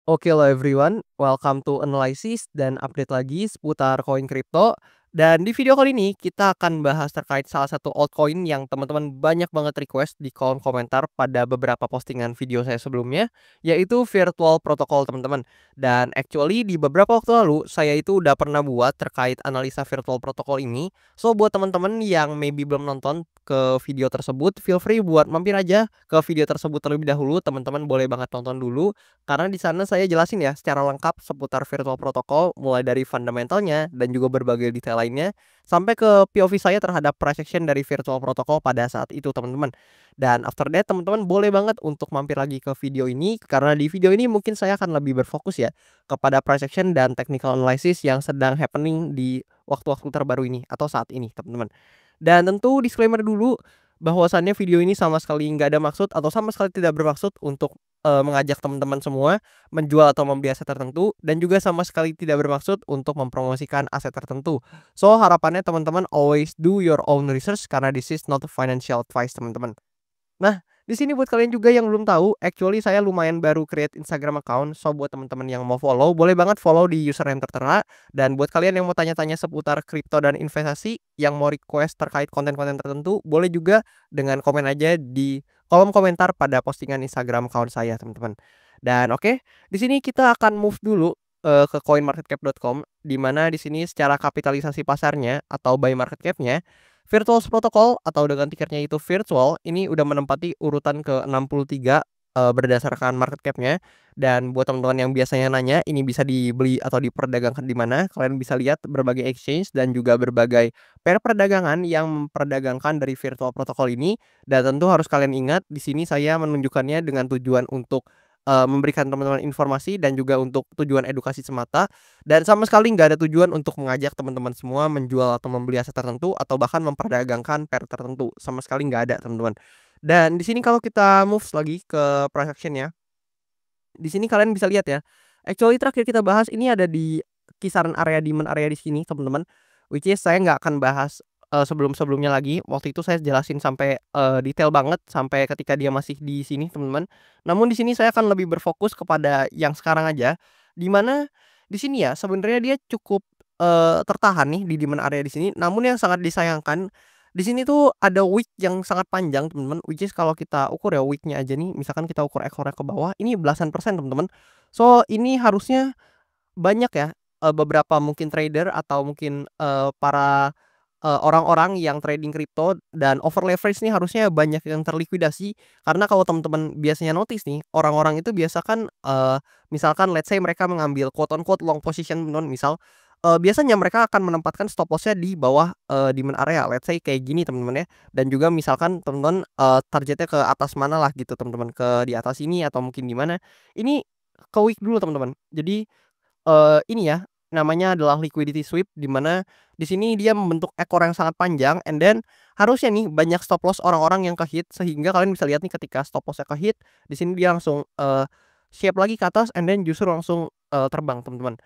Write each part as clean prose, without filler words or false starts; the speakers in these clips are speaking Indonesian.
Oke lo everyone, welcome to analysis dan update lagi seputar koin kripto. Dan di video kali ini kita akan bahas terkait salah satu altcoin yang teman-teman banyak banget request di kolom komentar pada beberapa postingan video saya sebelumnya, yaitu virtual protocol teman-teman. Dan actually di beberapa waktu lalu saya itu udah pernah buat terkait analisa virtual protocol ini. So buat teman-teman yang maybe belum nonton ke video tersebut, feel free buat mampir aja ke video tersebut terlebih dahulu. Teman-teman boleh banget tonton dulu karena di sana saya jelasin ya secara lengkap seputar virtual protocol mulai dari fundamentalnya dan juga berbagai detail lainnya sampai ke POV saya terhadap price action dari virtual protocol pada saat itu teman-teman. Dan after that teman-teman boleh banget untuk mampir lagi ke video ini karena di video ini mungkin saya akan lebih berfokus ya kepada price action dan technical analysis yang sedang happening di waktu-waktu terbaru ini atau saat ini teman-teman. Dan tentu disclaimer dulu bahwasannya video ini sama sekali nggak ada maksud atau sama sekali tidak bermaksud untuk mengajak teman-teman semua menjual atau membeli aset tertentu dan juga sama sekali tidak bermaksud untuk mempromosikan aset tertentu. So, harapannya teman-teman always do your own research karena this is not a financial advice, teman-teman. Nah, di sini buat kalian juga yang belum tahu, actually saya lumayan baru create Instagram account. So buat teman-teman yang mau follow, boleh banget follow di username tertera. Dan buat kalian yang mau tanya-tanya seputar kripto dan investasi, yang mau request terkait konten-konten tertentu, boleh juga dengan komen aja di kolom komentar pada postingan Instagram account saya, teman-teman. Dan oke, di sini kita akan move dulu ke coinmarketcap.com, di mana di sini secara kapitalisasi pasarnya atau buy market cap-nya Virtual Protocol atau dengan tikernya itu virtual ini udah menempati urutan ke-63 berdasarkan market cap-nya. Dan buat teman-teman yang biasanya nanya ini bisa dibeli atau diperdagangkan di mana, kalian bisa lihat berbagai exchange dan juga berbagai pair perdagangan yang memperdagangkan dari virtual protocol ini. Dan tentu harus kalian ingat di sini saya menunjukkannya dengan tujuan untuk memberikan teman-teman informasi dan juga untuk tujuan edukasi semata. Dan sama sekali nggak ada tujuan untuk mengajak teman-teman semua menjual atau membeli aset tertentu atau bahkan memperdagangkan pair tertentu, sama sekali nggak ada teman-teman. Dan di sini kalau kita moves lagi ke price action ya, di sini kalian bisa lihat ya, actually terakhir kita bahas ini ada di kisaran area demand area di sini teman-teman, which is saya nggak akan bahas sebelum-sebelumnya lagi. Waktu itu saya jelasin sampai detail banget sampai ketika dia masih di sini teman-teman. Namun di sini saya akan lebih berfokus kepada yang sekarang aja, di mana di sini ya sebenarnya dia cukup tertahan nih di demand area di sini. Namun yang sangat disayangkan di sini tuh ada wick yang sangat panjang teman-teman, which is kalau kita ukur ya wick-nya aja nih, misalkan kita ukur ekornya ke bawah, ini belasan persen teman-teman. So, ini harusnya banyak ya, beberapa mungkin trader atau mungkin para orang-orang yang trading kripto dan over leverage nih harusnya banyak yang terlikuidasi. Karena kalau teman-teman biasanya notice nih, orang-orang itu biasa kan, misalkan let's say mereka mengambil quote on quote long position misal, biasanya mereka akan menempatkan stop loss-nya di bawah demand area, let's say kayak gini teman-teman ya. Dan juga misalkan teman-teman targetnya ke atas mana lah gitu teman-teman, ke di atas ini atau mungkin di mana. Ini ke week dulu teman-teman. Jadi ini ya, namanya adalah liquidity sweep, di mana di sini dia membentuk ekor yang sangat panjang and then harusnya nih banyak stop loss orang-orang yang ke-hit, sehingga kalian bisa lihat nih ketika stop loss-nya ke-hit, di sini dia langsung shape lagi ke atas and then justru langsung terbang teman-teman.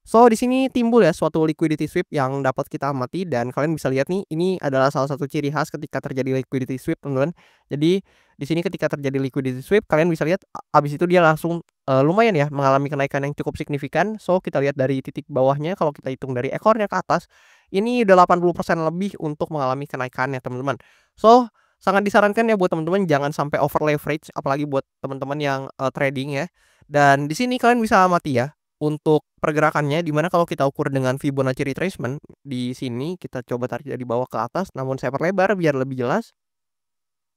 So, di sini timbul ya suatu liquidity sweep yang dapat kita amati dan kalian bisa lihat nih, ini adalah salah satu ciri khas ketika terjadi liquidity sweep, teman-teman. Jadi, di sini ketika terjadi liquidity sweep, kalian bisa lihat abis itu dia langsung lumayan ya mengalami kenaikan yang cukup signifikan. So, kita lihat dari titik bawahnya kalau kita hitung dari ekornya ke atas, ini udah 80% lebih untuk mengalami kenaikannya, teman-teman. So, sangat disarankan ya buat teman-teman jangan sampai over leverage apalagi buat teman-teman yang trading ya. Dan di sini kalian bisa amati ya untuk pergerakannya, di mana kalau kita ukur dengan Fibonacci retracement, di sini kita coba tarik dari bawah ke atas, namun saya perlebar biar lebih jelas.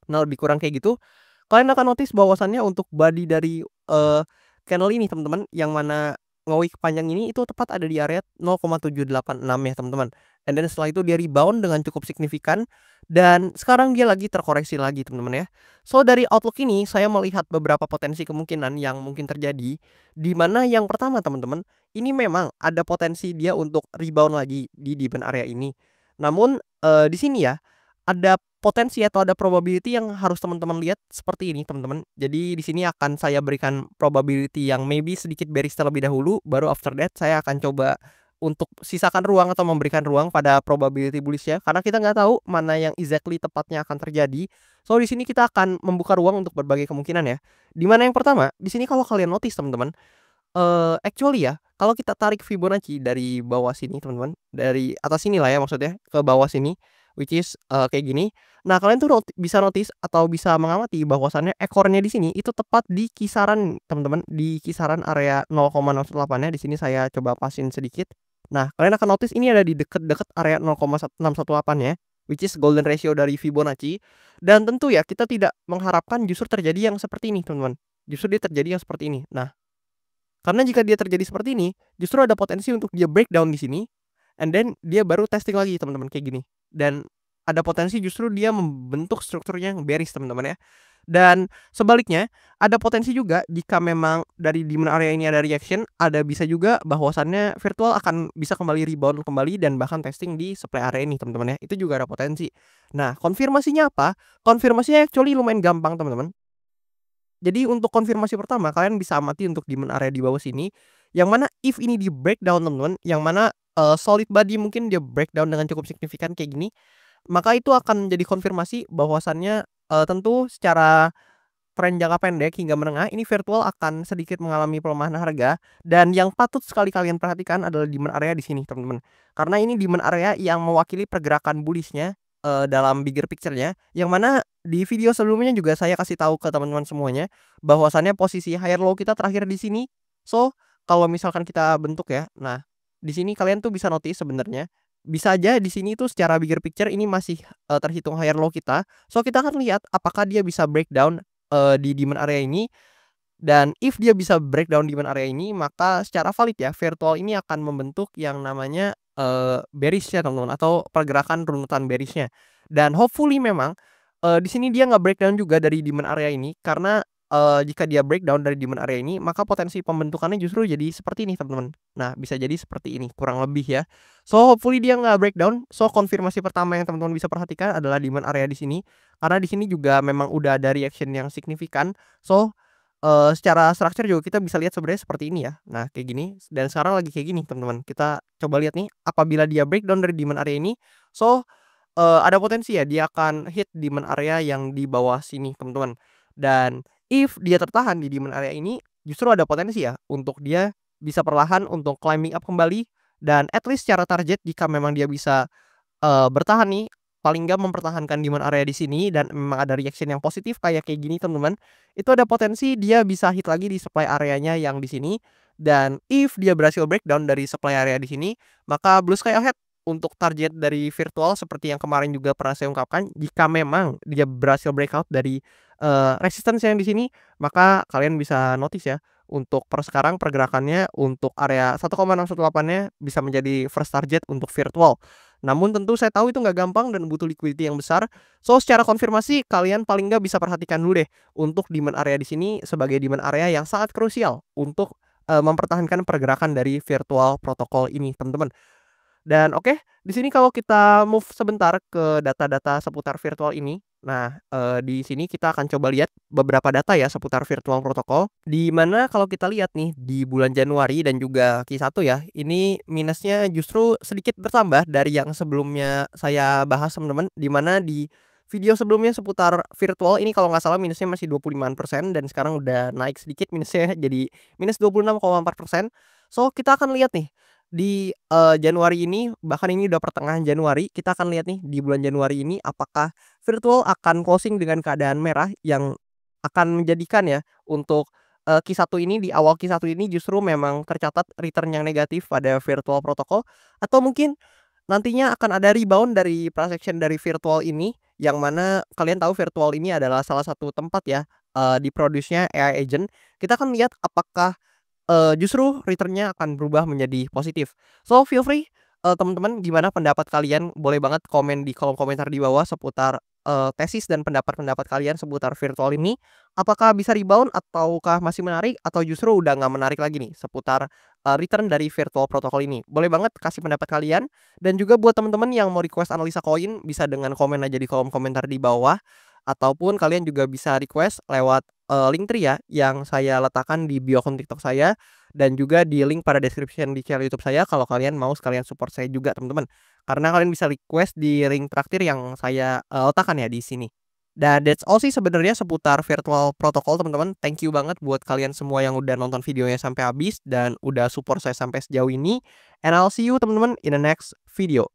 Nah, lebih kurang kayak gitu. Kalian akan notice bahwasannya untuk body dari candle ini teman-teman, yang mana nge-wick panjang ini itu tepat ada di area 0,786 ya teman-teman. And then setelah itu dia rebound dengan cukup signifikan dan sekarang dia lagi terkoreksi lagi teman-teman ya. So dari outlook ini saya melihat beberapa potensi kemungkinan yang mungkin terjadi, di mana yang pertama teman-teman, ini memang ada potensi dia untuk rebound lagi di demand area ini. Namun di sini ya ada potensi atau ada probability yang harus teman-teman lihat seperti ini teman-teman. Jadi di sini akan saya berikan probability yang maybe sedikit bearish terlebih dahulu, baru after that saya akan coba untuk sisakan ruang atau memberikan ruang pada probability bullish ya, karena kita nggak tahu mana yang exactly tepatnya akan terjadi. So di sini kita akan membuka ruang untuk berbagai kemungkinan ya. Dimana yang pertama, di sini kalau kalian notice teman-teman, Actually ya, kalau kita tarik Fibonacci dari bawah sini teman-teman, dari atas sini lah ya maksudnya, ke bawah sini, which is, kayak gini. Nah kalian tuh bisa notice atau bisa mengamati bahwasannya ekornya di sini itu tepat di kisaran teman-teman, di kisaran area 0,618-nya, di sini saya coba pasin sedikit. Nah kalian akan notice ini ada di deket-deket area 0,618-nya, which is golden ratio dari Fibonacci. Dan tentu ya kita tidak mengharapkan justru terjadi yang seperti ini teman-teman, justru dia terjadi yang seperti ini. Nah karena jika dia terjadi seperti ini, justru ada potensi untuk dia breakdown di sini, and then dia baru testing lagi teman-teman kayak gini. Dan ada potensi justru dia membentuk strukturnya yang bearish teman-teman ya. Dan sebaliknya, ada potensi juga jika memang dari demand area ini ada reaction, ada bisa juga bahwasannya virtual akan bisa kembali rebound kembali dan bahkan testing di supply area ini teman-teman ya. Itu juga ada potensi. Nah, konfirmasinya apa? Konfirmasinya actually lumayan gampang teman-teman. Jadi untuk konfirmasi pertama kalian bisa amati untuk demand area di bawah sini, yang mana if ini di breakdown teman-teman, yang mana, solid body mungkin dia breakdown dengan cukup signifikan kayak gini, maka itu akan menjadi konfirmasi bahwasannya, tentu secara tren jangka pendek hingga menengah ini virtual akan sedikit mengalami pelemahan harga, dan yang patut sekali kalian perhatikan adalah demand area di sini teman-teman. Karena ini demand area yang mewakili pergerakan bullish-nya, dalam bigger picture-nya, yang mana di video sebelumnya juga saya kasih tahu ke teman-teman semuanya, bahwasannya posisi higher low kita terakhir di sini. So, kalau misalkan kita bentuk ya, nah di sini kalian tuh bisa notice sebenarnya, bisa aja di sini tuh secara bigger picture ini masih, terhitung higher low kita. So, kita akan lihat apakah dia bisa breakdown di demand area ini, dan if dia bisa breakdown demand area ini, maka secara valid ya virtual ini akan membentuk yang namanya, bearish ya teman-teman, atau pergerakan runutan bearish-nya. Dan hopefully memang, di sini dia nggak breakdown juga dari demand area ini, karena, jika dia breakdown dari demand area ini, maka potensi pembentukannya justru jadi seperti ini teman-teman. Nah bisa jadi seperti ini kurang lebih ya. So hopefully dia nggak breakdown. So konfirmasi pertama yang teman-teman bisa perhatikan adalah demand area di sini. Karena di sini juga memang udah ada reaction yang signifikan. So, secara structure juga kita bisa lihat sebenarnya seperti ini ya. Nah, kayak gini dan sekarang lagi kayak gini, teman-teman. Kita coba lihat nih, apabila dia breakdown dari demand area ini, so, ada potensi ya dia akan hit demand area yang di bawah sini, teman-teman. Dan if dia tertahan di demand area ini, justru ada potensi ya untuk dia bisa perlahan untuk climbing up kembali, dan at least secara target jika memang dia bisa bertahan nih, paling nggak mempertahankan demand area di sini dan memang ada reaction yang positif kayak gini teman-teman, itu ada potensi dia bisa hit lagi di supply areanya yang di sini, dan if dia berhasil breakdown dari supply area di sini, maka blue sky ahead untuk target dari virtual seperti yang kemarin juga pernah saya ungkapkan, jika memang dia berhasil breakout dari, resistance yang di sini, maka kalian bisa notice ya, untuk sekarang pergerakannya untuk area 1,618-nya bisa menjadi first target untuk virtual. Namun tentu saya tahu itu nggak gampang dan butuh liquidity yang besar. So secara konfirmasi kalian paling nggak bisa perhatikan dulu deh untuk demand area di sini sebagai demand area yang sangat krusial untuk, mempertahankan pergerakan dari virtual protokol ini teman-teman. Dan oke, di sini kalau kita move sebentar ke data-data seputar virtual ini. Nah, di sini kita akan coba lihat beberapa data ya seputar virtual protokol, di mana kalau kita lihat nih di bulan Januari dan juga Q1 ya, ini minusnya justru sedikit bertambah dari yang sebelumnya saya bahas teman-teman, di mana di video sebelumnya seputar virtual ini kalau nggak salah minusnya masih 25% dan sekarang udah naik sedikit minusnya jadi minus 26,4%. So, kita akan lihat nih di, Januari ini, bahkan ini udah pertengahan Januari, kita akan lihat nih di bulan Januari ini apakah virtual akan closing dengan keadaan merah yang akan menjadikan ya untuk, Q1 ini di awal Q1 ini justru memang tercatat return yang negatif pada virtual protokol, atau mungkin nantinya akan ada rebound dari price action dari virtual ini, yang mana kalian tahu virtual ini adalah salah satu tempat ya, di-produce-nya AI agent. Kita akan lihat apakah justru return-nya akan berubah menjadi positif. So feel free, teman-teman gimana pendapat kalian? Boleh banget komen di kolom komentar di bawah seputar, tesis dan pendapat-pendapat kalian seputar virtual ini. Apakah bisa rebound ataukah masih menarik atau justru udah nggak menarik lagi nih seputar, return dari virtual protokol ini? Boleh banget kasih pendapat kalian, dan juga buat teman-teman yang mau request analisa koin bisa dengan komen aja di kolom komentar di bawah, ataupun kalian juga bisa request lewat, Linktree ya, yang saya letakkan di bio akun TikTok saya, dan juga di link pada description di channel YouTube saya kalau kalian mau sekalian support saya juga teman-teman. Karena kalian bisa request di link traktir yang saya, letakkan ya di sini. Dan that's all sih sebenarnya seputar virtual protocol teman-teman. Thank you banget buat kalian semua yang udah nonton videonya sampai habis dan udah support saya sampai sejauh ini. And I'll see you teman-teman in the next video.